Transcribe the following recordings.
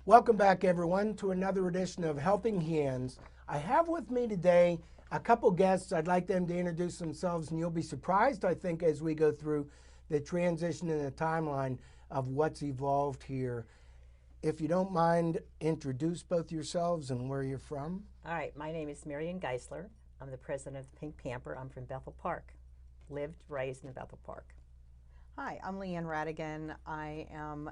Welcome back, everyone, to another edition of Helping Hands. I have with me today a couple guests. I'd like them to introduce themselves, and you'll be surprised, I think, as we go through the transition and the timeline of what's evolved here. If you don't mind, introduce both yourselves and where you're from. All right, my name is Marian Geisler. I'm the president of Pink Pamper. I'm from Bethel Park. Lived, raised in Bethel Park. Hi, I'm Leanne Radigan. I am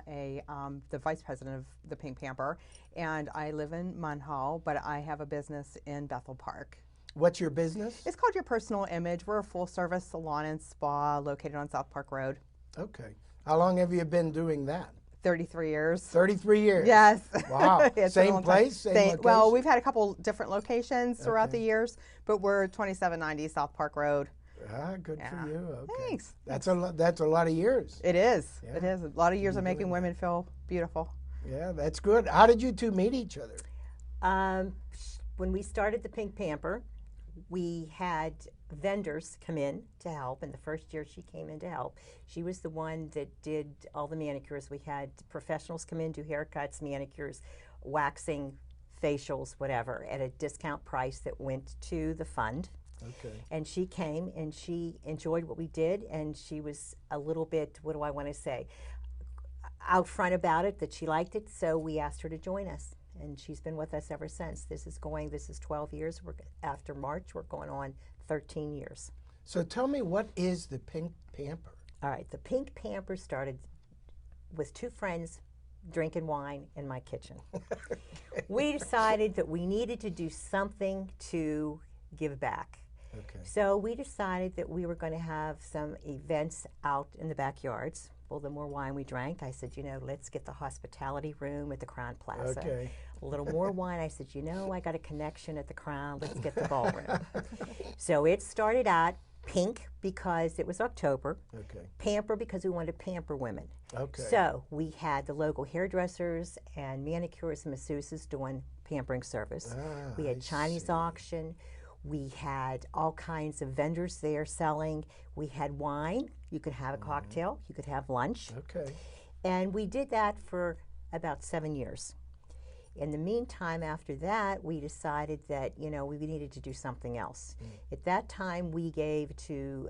the vice president of the Pink Pamper, and I live in Munhall, but I have a business in Bethel Park. What's your business? It's called Your Personal Image. We're a full-service salon and spa located on South Park Road. Okay. How long have you been doing that? 33 years. 33 years? Yes. Wow. Same place? Same location? Well, we've had a couple different locations throughout the years, but we're 2790 South Park Road. Ah, good for you. Okay. Thanks. That's a lot of years. It is. Yeah. It is. A lot of years of making women feel beautiful. Yeah, that's good. How did you two meet each other? When we started the Pink Pamper, we had vendors come in to help, and the first year she came in to help, she was the one that did all the manicures. We had professionals come in, do haircuts, manicures, waxing, facials, whatever, at a discount price that went to the fund. Okay. And she came and she enjoyed what we did, and she was a little bit, what do I want to say, out front about it, that she liked it, so we asked her to join us. And she's been with us ever since. This is 12 years. After March, we're going on 13 years. So tell me, what is the Pink Pamper? All right, the Pink Pamper started with two friends drinking wine in my kitchen. We decided that we needed to do something to give back. Okay. So we decided that we were going to have some events out in the backyards. Well, the more wine we drank, I said, let's get the hospitality room at the Crown Plaza. Okay. A little more wine, I said, I got a connection at the Crown, let's get the ballroom. So it started out pink because it was October. Okay. Pamper because we wanted to pamper women. Okay. So we had the local hairdressers and manicurists and masseuses doing pampering service. We had Chinese auction. We had all kinds of vendors there selling. We had wine. You could have a cocktail. You could have lunch. Okay. And we did that for about 7 years. In the meantime, after that, we decided that, we needed to do something else. At that time, we gave to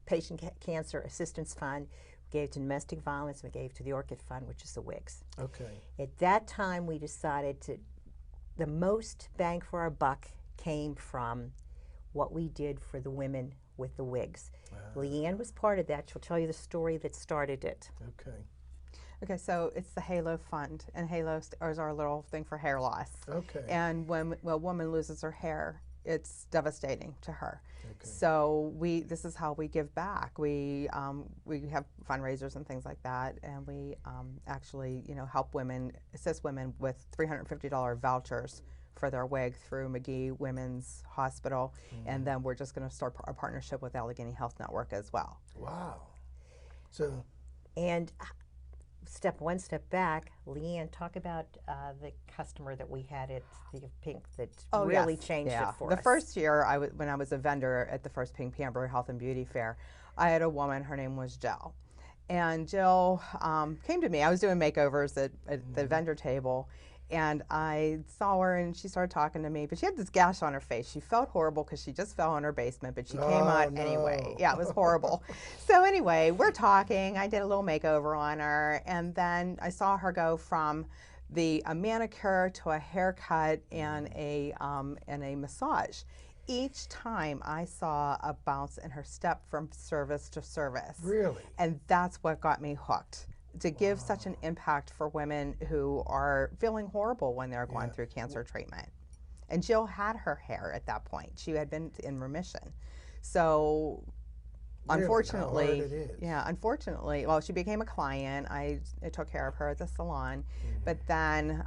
Patient Cancer Assistance Fund, we gave to Domestic Violence, and we gave to the Orchid Fund, which is the wigs. Okay. At that time, we decided the most bang for our buck came from what we did for the women with the wigs. Leanne was part of that. She'll tell you the story that started it. Okay. Okay, so it's the Halo Fund, and Halo is our little thing for hair loss. Okay. And when a woman loses her hair, it's devastating to her. Okay. So this is how we give back. We have fundraisers and things like that, and we actually help women, assist women with $350 vouchers for their wig through McGee Women's Hospital, and then we're just going to start a partnership with Allegheny Health Network as well. Wow. So. And one step back, Leanne, talk about the customer that we had at the Pink that really changed it for us. The first year, when I was a vendor at the first Pink Pamper Health and Beauty Fair, I had a woman, her name was Jill. And Jill came to me. I was doing makeovers at the vendor table, and I saw her, and she started talking to me, but she had this gash on her face. She felt horrible because she just fell in her basement, but she came out anyway. Yeah, it was horrible. So anyway, we're talking. I did a little makeover on her, and then I saw her go from a manicure to a haircut and a massage. Each time I saw a bounce in her step from service to service. Really? And that's what got me hooked. To give such an impact for women who are feeling horrible when they're going through cancer treatment. And Jill had her hair at that point. She had been in remission. So really? unfortunately, How hard it is. unfortunately, well, she became a client. I took care of her at the salon. But then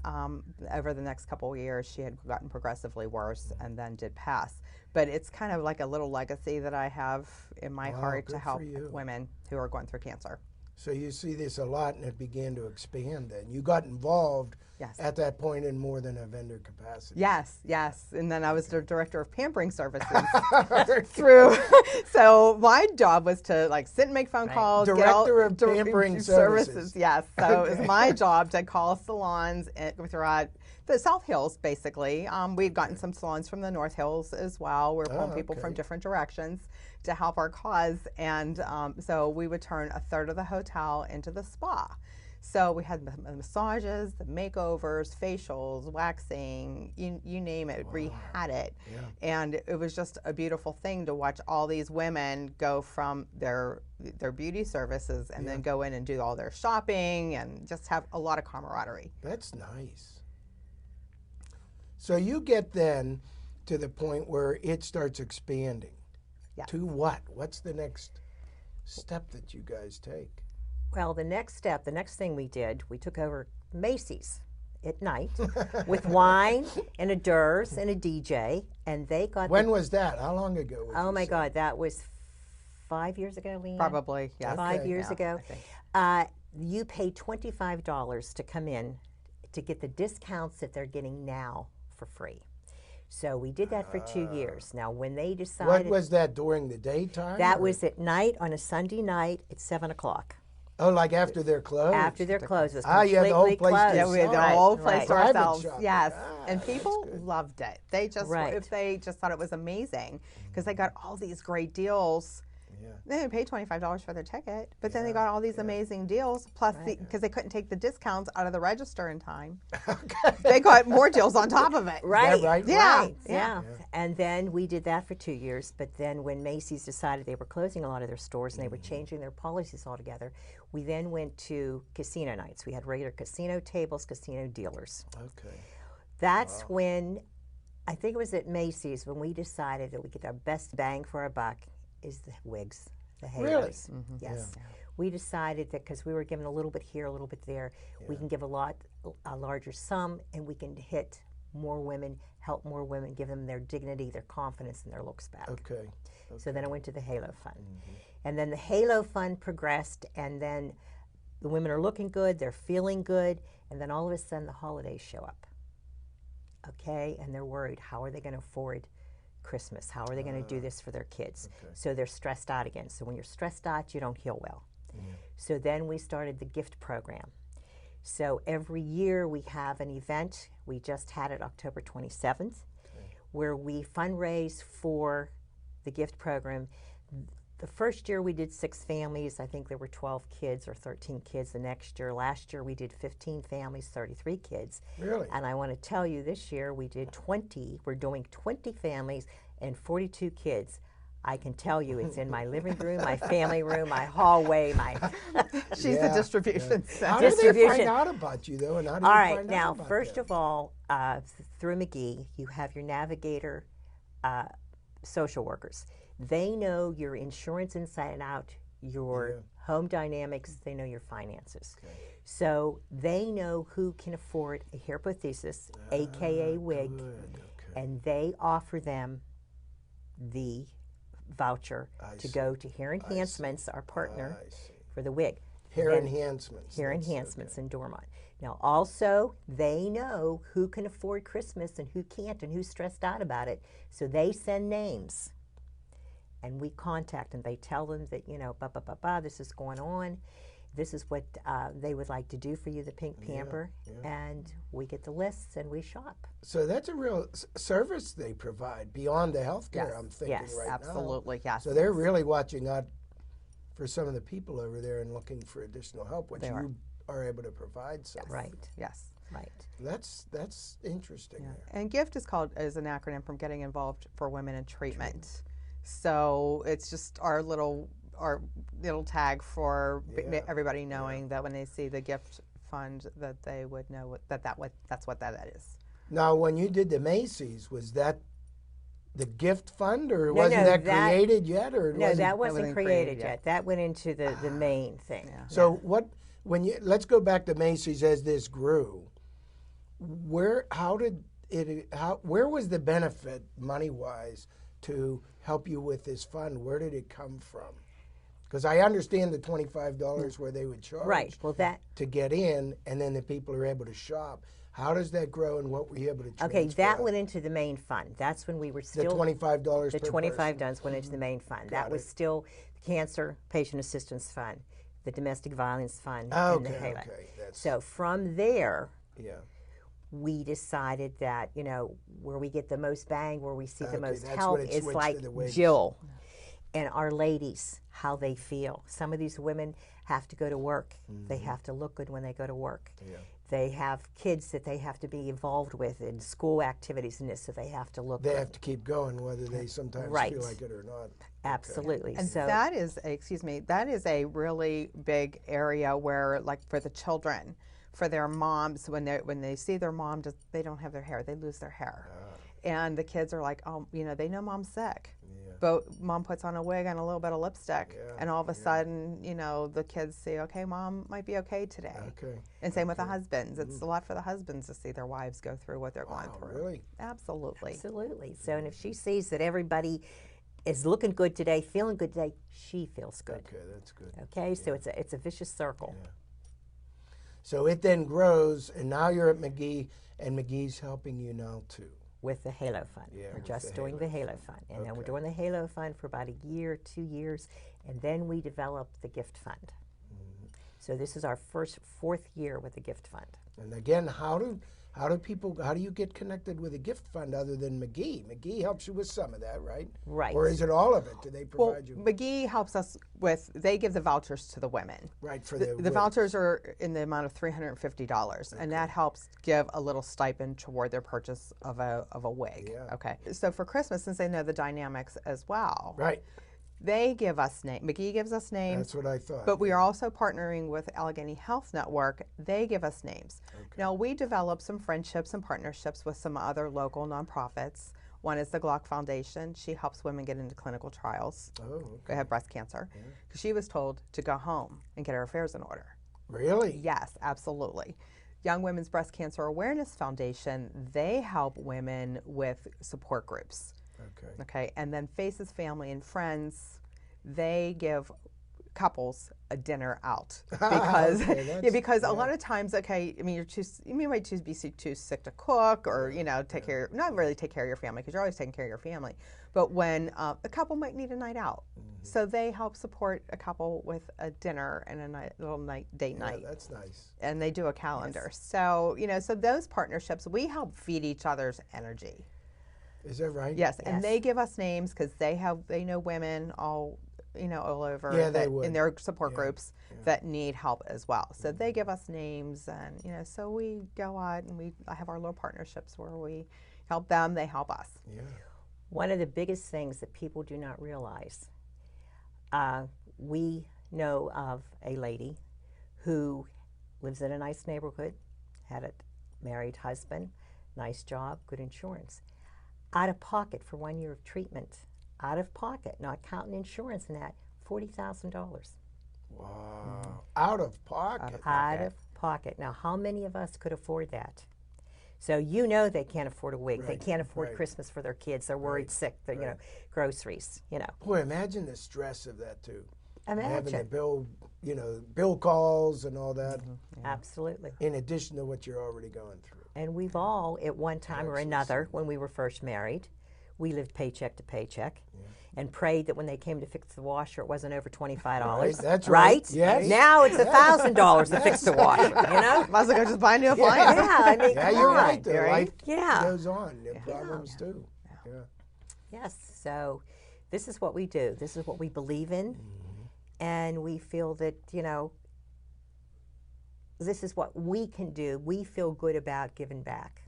over the next couple of years, she had gotten progressively worse and then did pass. But it's kind of like a little legacy that I have in my heart to help women who are going through cancer. So you see this a lot, and it began to expand then. You got involved Yes. at that point in more than a vendor capacity. Yes, yes. And then I was the director of pampering services through. So my job was to like sit and make phone calls. Director of pampering services. Yes. So it was my job to call salons throughout the South Hills, basically. We'd gotten some salons from the North Hills as well. We're pulling people from different directions to help our cause. And so we would turn a third of the hotel into the spa. So we had the massages, the makeovers, facials, waxing, you name it, we had it. Yeah. And it was just a beautiful thing to watch all these women go from their beauty services and then go in and do all their shopping and just have a lot of camaraderie. That's nice. So you get then to the point where it starts expanding. Yeah. To what? What's the next step that you guys take? Well, the next step, the next thing we did, we took over Macy's at night with wine and a DERS and a DJ, and they got. When was that? How long ago? Oh my God, that was 5 years ago, Leanne. Probably, yeah. 5 years ago. I think. You pay $25 to come in to get the discounts that they're getting now for free. So we did that for 2 years. Now, when they decided, What was that, during the daytime? that or- was at night on a Sunday night at 7 o'clock. Oh, like after they're closed? After they're closed, it was Ah, you had the whole completely place to closed. Yeah, we had the Right, whole place to Private ourselves. shopping. Yes, Ah, and that's people good. loved it. They just, if they just thought it was amazing, because they got all these great deals. Yeah. They didn't pay $25 for their ticket, but then they got all these amazing deals. Plus, because they couldn't take the discounts out of the register in time, they got more deals on top of it. Right. right? Yeah. Right. Yeah. And then we did that for 2 years. But then when Macy's decided they were closing a lot of their stores and they were changing their policies altogether, we then went to casino nights. We had regular casino tables, casino dealers. Okay. That's when, I think it was at Macy's, when we decided that we get our best bang for our buck is the wigs, the halos. Really? Yes. We decided that because we were given a little bit here, a little bit there, we can give a larger sum, and we can hit more women, help more women, give them their dignity, their confidence, and their looks back. Okay. So then I went to the Halo Fund. And then the Halo Fund progressed, and then the women are looking good, they're feeling good, and then all of a sudden the holidays show up. Okay? And they're worried, how are they going to afford Christmas? How are they going to do this for their kids? So they're stressed out again. So when you're stressed out, you don't heal well. So then we started the gift program. So every year we have an event. We just had it October 27th, where we fundraise for the gift program. The first year we did 6 families. I think there were 12 kids or 13 kids the next year. Last year we did 15 families, 33 kids. Really? And I want to tell you, this year we did 20. We're doing 20 families and 42 kids. I can tell you it's in my living room, my family room, my hallway, my... She's the distribution center. How do they find out about you, though? And how do All you right, find now, out about first them? of all, through McGee, you have your navigator social workers. They know your insurance inside and out, your home dynamics, they know your finances. So they know who can afford a hair prosthesis, AKA wig, and they offer them the voucher to go to Hair Enhancements, our partner, for the wig. Hair Then- enhancements. Hair that's Enhancements in Dormont. Now, also, they know who can afford Christmas and who can't and who's stressed out about it. So they send names, and we contact them. They tell them that, you know, this is going on. This is what they would like to do for you, the Pink Pamper. And we get the lists and we shop. So that's a real service they provide beyond the healthcare, Yes. I'm thinking Yes. right now. Absolutely, yes. So they're really watching out for some of the people over there and looking for additional help, which They are. you are able to provide. So Right, Yes. right. that's interesting. Yeah. There. And GIFT is an acronym from Getting Involved for Women in Treatment. So it's just our little tag for everybody knowing that when they see the gift fund, that they would know that's what that is. Now, when you did the Macy's, was that the gift fund, or No, wasn't no, that that- created yet, or No, wasn't- that wasn't wasn't created created yet. yet. That went into the main thing. So what? When you let's go back to Macy's as this grew. Where was the benefit money wise to help you with this fund? Where did it come from? Because I understand the $25 where they would charge Right. Well, that to get in, and then the people are able to shop. How does that grow, and what were you able to transfer? Okay, that out? went into the main fund. That's when we were The still $25 the per $25 person. went into the main fund. Got That was it. still the Cancer Patient Assistance Fund, the Domestic Violence Fund, Oh, and the okay, HALA. okay. That's, So from there, yeah. we decided that, you know, where we get the most bang, where we see the Okay, most that's help when it is switched like to the wigs. Jill and our ladies, how they feel. Some of these women have to go to work. They have to look good when they go to work. Yeah. They have kids that they have to be involved with in school activities and this, so they have to look They good. have to keep going whether they sometimes Right. feel like it or not. Absolutely. And So that is, that is a really big area where, like, for the children, for their moms, when they see their mom, they don't have their hair, they lose their hair, and the kids are like, oh, you know, they know mom's sick, but mom puts on a wig and a little bit of lipstick, and all of a sudden, you know, the kids see, okay, mom might be okay today. Okay. And same with the husbands. It's a lot for the husbands to see their wives go through what they're going through. Really? Absolutely. absolutely. So and if she sees that everybody is looking good today, feeling good today, she feels good. Okay, that's good. Okay, so it's a vicious circle. So it then grows, and now you're at McGee, and McGee's helping you now too. With the HALO Fund. Yeah, We're with just the doing HALO the HALO Fund. And then we're Okay. doing the HALO Fund for about a year, 2 years, and then we developed the G.I.F.T Fund. So this is our fourth year with the G.I.F.T Fund. And again, how do you get connected with a gift fund other than McGee? McGee helps you with some of that, right? Right. Or is it all of it? Do they Well, provide you? McGee helps us with, they give the vouchers to the women. Right, for The wigs. vouchers are in the amount of $350, and that helps give a little stipend toward their purchase of a wig. Yeah. Okay. So for Christmas, since they know the dynamics as well, Right. they give us names. McGee gives us names. That's what I thought. But we are also partnering with Allegheny Health Network. They give us names. Now, we develop some friendships and partnerships with some other local nonprofits. One is the Glock Foundation. She helps women get into clinical trials Oh, who okay. have breast cancer. Because she was told to go home and get her affairs in order. Really? Yes, absolutely. Young Women's Breast Cancer Awareness Foundation, they help women with support groups. Okay. Okay, and then Faces, Family, and Friends, they give couples a dinner out because Okay, because a lot of times, okay, I mean, you might be too sick to cook, or you know, not really take care of your family, because you're always taking care of your family, but when a couple might need a night out, so they help support a couple with a dinner and a little date night. That's nice. And they do a calendar. So you know, so those partnerships, we help feed each other's energy. Is that right? Yes, and they give us names because they know women all over in their support groups that need help as well. So they give us names, and you know, so we go out and we have our little partnerships where we help them, they help us. Yeah. One of the biggest things that people do not realize, we know of a lady who lives in a nice neighborhood, had a married husband, nice job, good insurance. Out of pocket for 1 year of treatment, out of pocket, not counting insurance and that, $40,000. Wow. Out of pocket. Out of pocket. Now, how many of us could afford that? So you know they can't afford a wig. They can't afford Christmas for their kids. They're worried sick. They're, you know, groceries. You know. Boy, imagine the stress of that too. Imagine. Having to bill calls and all that. Absolutely. In addition to what you're already going through. And we've all, at one time or another, when we were first married, we lived paycheck to paycheck and prayed that when they came to fix the washer, it wasn't over $25. Right, that's right. Yes. Now it's $1,000 to fix the washer, you know? Might as well go just buy a new appliance. Yeah, I mean, Yeah, come you're on. right. The life goes on. The Yeah. problems too. Yeah. Yes, so this is what we do. This is what we believe in. And we feel that, you know, this is what we can do. We feel good about giving back.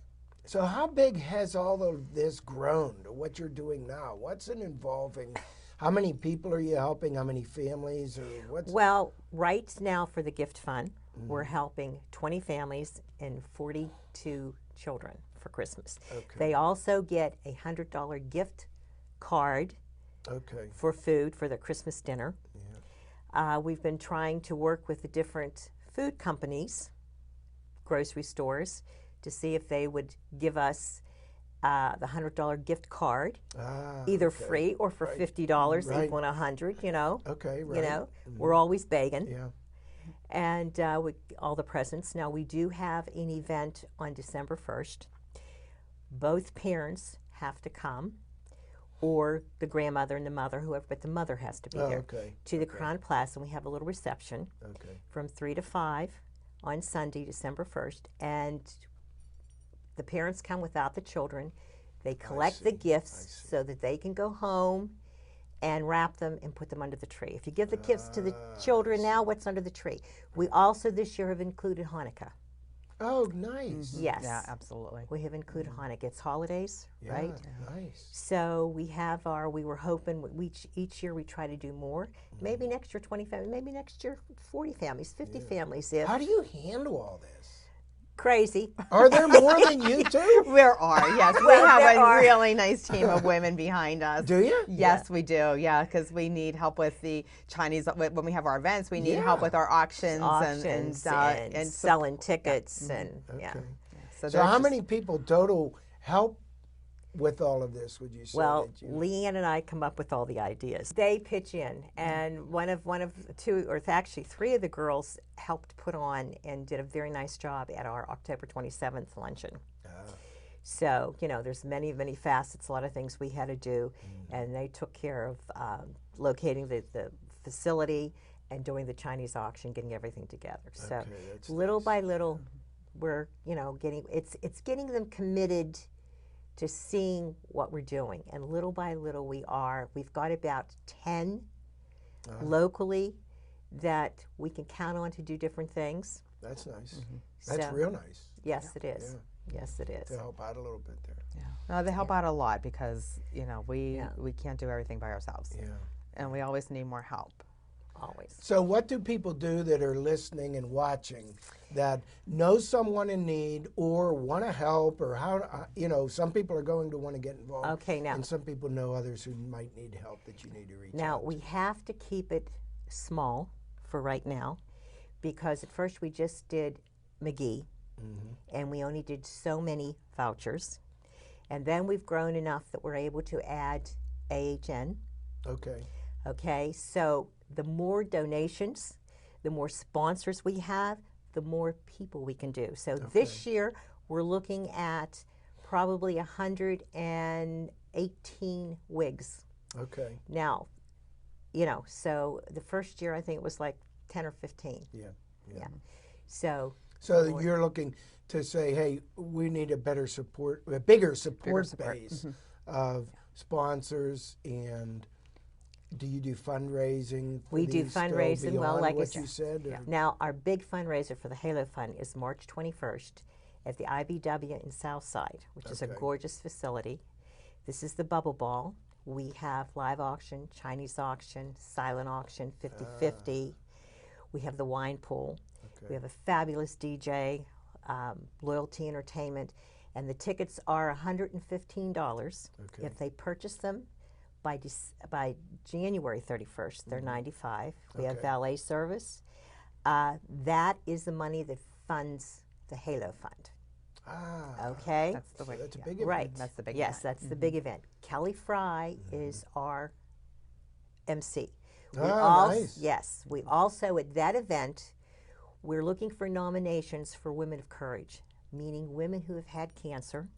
So how big has all of this grown to what you're doing now? What's it involving? How many people are you helping? How many families? Or what's? Well, right now for the G.I.F.T Fund, we're helping 20 families and 42 children for Christmas. Okay. They also get a $100 gift card Okay. for food for their Christmas dinner. We've been trying to work with the different food companies, grocery stores, to see if they would give us the $100 gift card, either free or for $50 equaling $100. You know. Okay. Right. You know, we're always begging. Yeah. and all the presents. Now, we do have an event on December 1st. Both parents have to come, or the grandmother and the mother, whoever, but the mother has to be there. Okay. To the Crown Plaza, and we have a little reception from 3 to 5 on Sunday, December 1st. And the parents come without the children. They collect the gifts so that they can go home and wrap them and put them under the tree. If you give the gifts to the children now, what's under the tree? We also this year have included Hanukkah. Oh, nice. Yes. Yeah, absolutely. We have included Hanukkah. It's holidays, right? Nice. So we have we were hoping, each year we try to do more. Maybe next year 20 families, maybe next year 40 families, 50 families. How do you handle all this? Crazy. Are there more than you two? There are, yes. We have a really nice team of women behind us. Do you? Yes, we do. Yeah, because we need help with the Chinese. When we have our events, we need help with our auctions and selling tickets and So how many people total help with all of this, would you say? Well, Leanne and I come up with all the ideas. They pitch in, and one of two, or actually three of the girls helped put on and did a very nice job at our October 27th luncheon. So, you know, there's many, many facets, a lot of things we had to do, and they took care of locating the facility and doing the Chinese auction, getting everything together. So little by little, we're, you know, it's getting them committed to seeing what we're doing, and little by little we've got about 10 locally that we can count on to do different things. That's nice. That's real nice. Yes, it is. Yes, it is. To help out a little bit there. No, they help out a lot because, you know, we can't do everything by ourselves. And we always need more help. Always. So what do people do that are listening and watching that know someone in need or want to help, or how, you know, some people are going to want to get involved. Okay, now. And some people know others who might need help that you need to reach out Now, to. we have to keep it small for right now, because at first we just did McGee, and we only did so many vouchers. And then we've grown enough that we're able to add AHN. Okay, so the more donations, the more sponsors we have, the more people we can do. So this year, we're looking at probably 118 wigs. Now, you know, so the first year, I think it was like 10 or 15. So you're looking to say, hey, we need a bigger support base of sponsors. And do you do fundraising? We do fundraising, well, like what you said. Now, our big fundraiser for the Halo Fund is March 21st at the IBW in Southside, which is a gorgeous facility. This is the Bubble Ball. We have live auction, Chinese auction, silent auction, 50-50. We have the wine pool. We have a fabulous DJ, loyalty entertainment, and the tickets are $115. If they purchase them by January 31st, they're $95. We have valet service. That is the money that funds the Halo Fund. Okay? That's the way. That's a big event. Right. That's the big Yes, event. that's the big event. Kelly Fry is our MC. Nice. Yes. We also, at that event, we're looking for nominations for Women of Courage, meaning women who have had cancer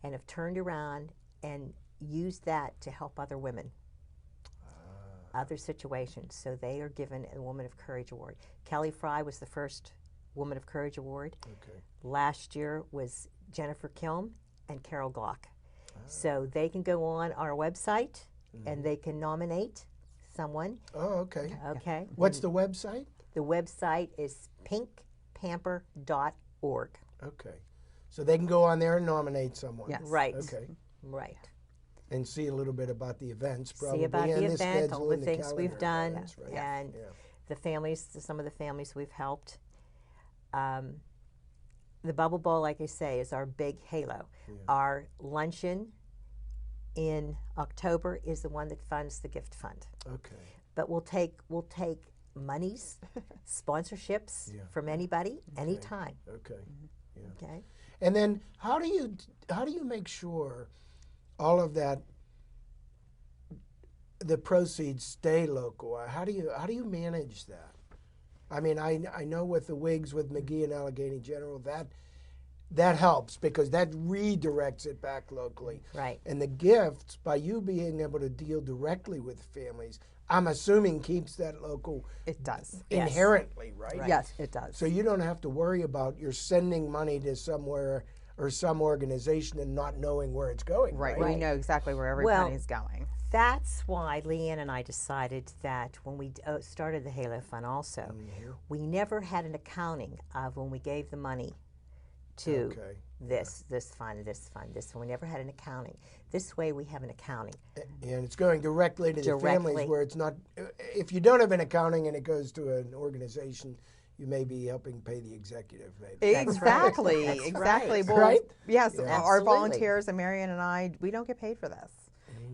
and have turned around and used that to help other women, other situations. So they are given a Woman of Courage Award. Kelly Fry was the first Woman of Courage Award. Last year was Jennifer Kilm and Carol Glock. So they can go on our website and they can nominate someone. Okay. What's the website? The website is pinkpamper.org. So they can go on there and nominate someone. Yes. Right. Right. And see a little bit about the events, probably. See about the event, all the things calendar. we've done, and the families, some of the families we've helped. The Bubble Ball, like I say, is our big halo. Our luncheon in October is the one that funds the gift fund. But we'll take monies, sponsorships from anybody, anytime. Okay. And then how do you make sure all of that, the proceeds stay local? How do you manage that? I mean, I know with the wigs with McGee and Allegheny General, that helps because that redirects it back locally. Right. And the gifts, by you being able to deal directly with families, I'm assuming keeps that local It does. Yes. inherently, right? Right. Yes, it does. So you don't have to worry about you're sending money to somewhere or some organization and not knowing where it's going. Right. Right. We know exactly where every Well, penny's going. That's why Leanne and I decided that when we started the Halo Fund also, we never had an accounting of when we gave the money to Okay. this fund, this fund, this. We never had an accounting. This way we have an accounting. And it's going directly to the Directly. families where it's not, if you don't have an accounting and it goes to an organization, you may be helping pay the executive, maybe. That's Exactly. right. That's Exactly. right. Well, Right? yes, Yeah. our Absolutely. volunteers and Marion and I, we don't get paid for this.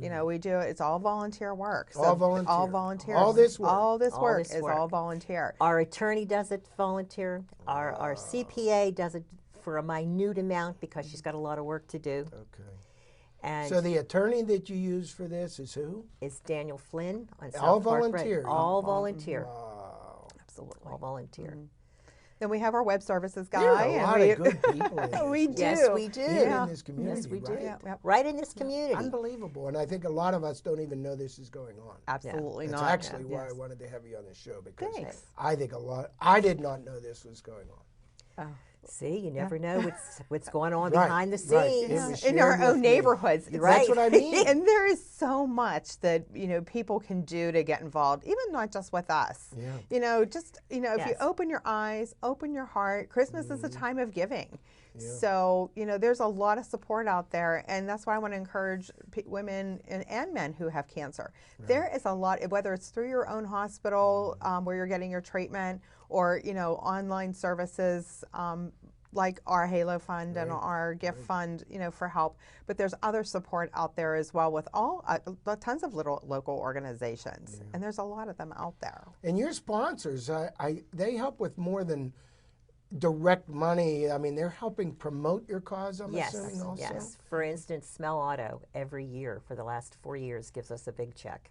You know, we do it's all volunteer work. So All volunteer. All volunteers. All this work. All this All work this is work. all volunteer. Our attorney does it volunteer. Our CPA does it for a minute amount because she's got a lot of work to do. Okay. And So the attorney that you use for this is who? it's Daniel Flynn on South All Park Road. volunteer. All volunteer. Wow. Absolutely. All volunteer. Then we have our web services guy. There are a and lot we, of good people in this. we do. Yes, we do. Even Yeah. in this community, Yes, we do. right? Yeah. Right in this community. Unbelievable. And I think a lot of us don't even know this is going on. Absolutely That's not. actually why I Yes. wanted to have you on the show because Thanks. I think I did not know this was going on. See, you never know what's going on Right, behind the right. scenes. It was In our shared with own me. neighborhoods. It's Right. That's what I mean. And there is so much that people can do to get involved, even not just with us. Yeah. If you Yes. open your eyes, open your heart. Christmas is a time of giving. So there's a lot of support out there, and that's why I want to encourage women and men who have cancer. There is a lot, whether it's through your own hospital where you're getting your treatment, or online services. Like our Halo Fund and our Gift Fund, for help. But there's other support out there as well with all tons of little local organizations, and there's a lot of them out there. And your sponsors, they help with more than direct money. I mean, they're helping promote your cause, I'm Yes, assuming also? yes. For instance, Smell Auto every year for the last 4 years gives us a big check,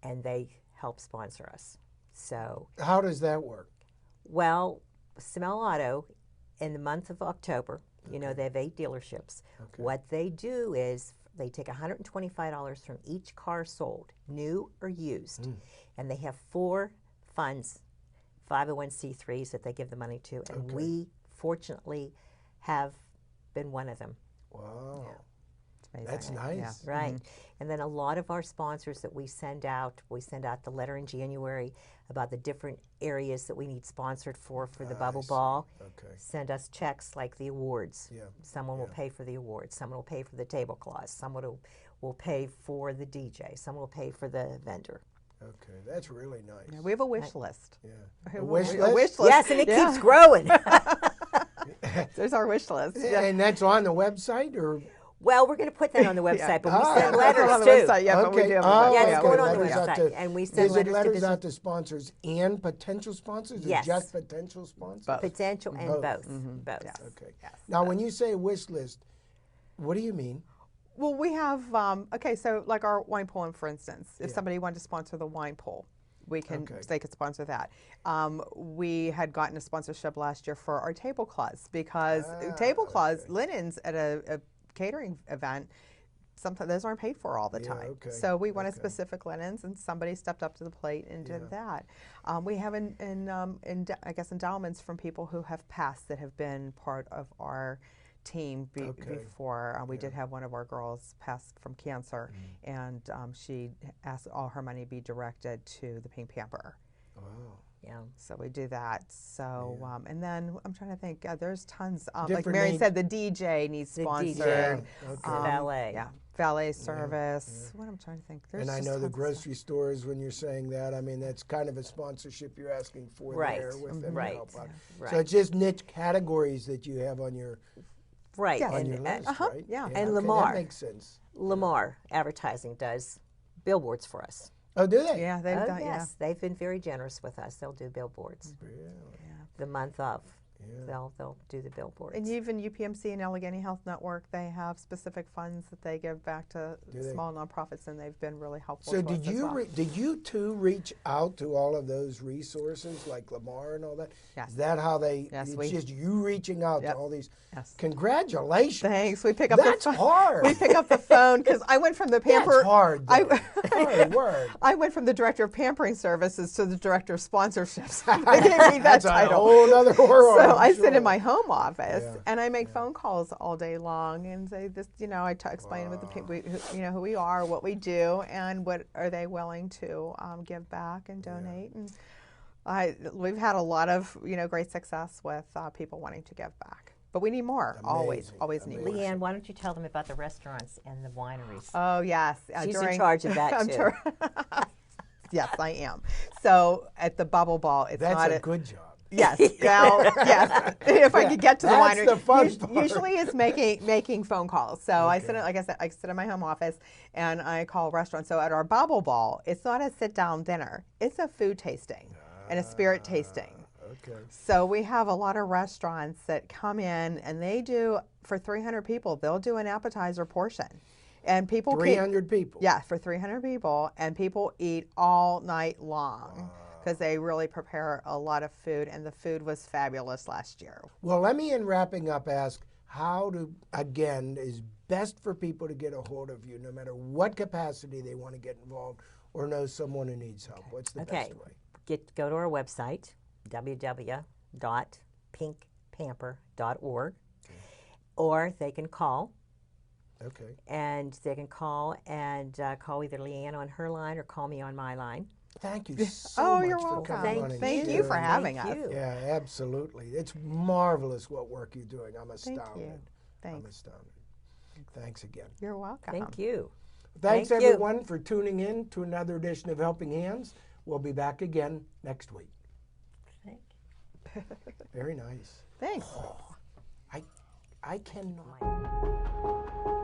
and they help sponsor us. So, How does that work? well, Smell Auto in the month of October, they have 8 dealerships. What they do is they take $125 from each car sold, new or used, and they have 4 funds, 501c3s that they give the money to, and we fortunately have been one of them. Wow. Amazing. That's nice. Right. And then a lot of our sponsors that we send out the letter in January about the different areas that we need sponsored for the bubble ball. Okay. Send us checks like the awards. Yeah. Someone will pay for the awards. Someone will pay for the tablecloths. Someone will pay for the DJ. Someone will pay for the vendor. Okay, that's really nice. Yeah, we have a wish list. Yeah. A wish A list? wish list. Yes, and it keeps growing. There's our wish list. Yeah. And that's on the website, or? Well, we're going to put that on the website, but we Ah, send that's letters on the too. website, yeah, but we do have a website. Yeah, it's Yeah, going we on the do. website, and we send Is it letters to letters business. out to sponsors and potential sponsors, Yes. or just potential sponsors? Both. Potential and Both. both. Both. Yes. Okay. Yes. Now, when you say wish list, what do you mean? Well, we have, so like our wine pool, for instance, if somebody wanted to sponsor the wine pool, they could sponsor that. We had gotten a sponsorship last year for our tablecloths because tablecloths, linens at a catering event, sometimes those aren't paid for all the time. okay, So we wanted specific linens, and somebody stepped up to the plate and did that. We have endowments from people who have passed that have been part of our team before. We did have one of our girls pass from cancer, and she asked all her money be directed to the Pink Pamper. Oh. Yeah. So we do that. So and then I'm trying to think. There's tons. Like Different Marion needs. said, the DJ needs The sponsored. DJ. Valet. Yeah, valet service. What I'm trying to think. There's And I just know the tons of stuff. grocery stores, when you're saying that, I mean, that's kind of a sponsorship you're asking for Right. there with them to Right. help out. Right. So it's just niche categories that you have on your Right. Yeah. on your And list, right? yeah. And okay, Lamar. That makes sense. Lamar Advertising does billboards for us. Oh, do they? Yeah, they've Oh, done. yes. They've been very generous with us. They'll do billboards Really? the month of. they'll do the billboards. And even UPMC and Allegheny Health Network, they have specific funds that they give back to small nonprofits, and they've been really helpful. So to us as well. did you two reach out to all of those resources like Lamar and all that? Yes. Is that how they? Yes, it's just you reaching out to all these. Yes. Congratulations. Thanks. We pick up That's the phone. hard. We pick up the phone because I went from the pamper. That's hard. Hard word. I went from the director of pampering services to the director of sponsorships. They gave me that That's title. a whole other world. So I I'm sit in sure. my home office and I make phone calls all day long and say this. You know, I explain with the people, who we are, what we do, and what are they willing to give back and donate. And we've had a lot of great success with people wanting to give back. But we need more. Amazing. Always need more. Leanne, why don't you tell them about the restaurants and the wineries? Oh yes, She's in charge of that too. Yes, I am. So at the Bubble Ball, it's That's not a good job. Yes, well, yes. If I could get to the That's winery, the fun part. usually it's making phone calls. So I sit, like I said, I sit in my home office and I call restaurants. So at our Bubble Ball, it's not a sit-down dinner; it's a food tasting and a spirit tasting. Okay. So we have a lot of restaurants that come in and they do, for 300 people, they'll do an appetizer portion. And people 300 people. Yeah, for 300 people, and people eat all night long because they really prepare a lot of food, and the food was fabulous last year. Well, let me, in wrapping up, ask how is best for people to get a hold of you, no matter what capacity they want to get involved or know someone who needs help. What's the best way? Go to our website, www.pinkpamper.org, or they can call. Okay. And they can call call either Leanne on her line or call me on my line. Thank you so much you're for welcome. coming on and Thank you sharing. for having Thank us. you. Yeah, absolutely. It's marvelous what work you're doing. I'm astounded. Thank you. I'm Thanks. astounded. Thanks again. You're welcome. Thank you. Thanks Thank you. everyone for tuning in to another edition of Helping Hands. We'll be back again next week. Very nice. Thanks. I cannot.